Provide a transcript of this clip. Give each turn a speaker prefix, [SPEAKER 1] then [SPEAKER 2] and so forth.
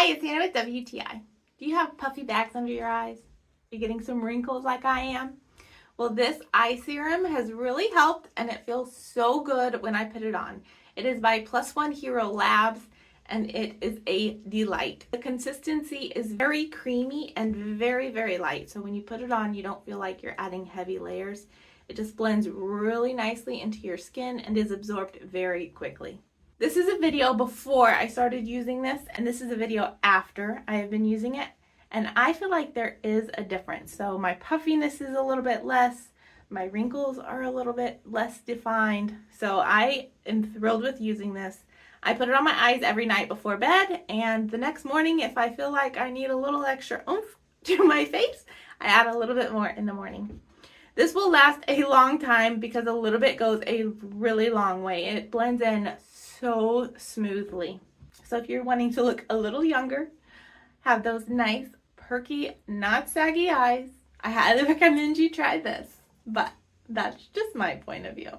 [SPEAKER 1] Hi, it's Hannah with WTI. Do you have puffy bags under your eyes? Are you getting some wrinkles like I am? Well, this eye serum has really helped, and it feels so good when I put it on. It is by 1HEROLABS, and it is a delight. The consistency is very creamy and very, very light. So when you put it on, you don't feel like you're adding heavy layers. It just blends really nicely into your skin and is absorbed very quickly. This is a video before I started using this, and this is a video after I have been using it. And I feel like there is a difference. So my puffiness is a little bit less. My wrinkles are a little bit less defined. So I am thrilled with using this. I put it on my eyes every night before bed, and the next morning, if I feel like I need a little extra oomph to my face, I add a little bit more in the morning. This will last a long time because a little bit goes a really long way. It blends in so smoothly. So if you're wanting to look a little younger, have those nice, perky, not saggy eyes, I highly recommend you try this. But that's just my point of view.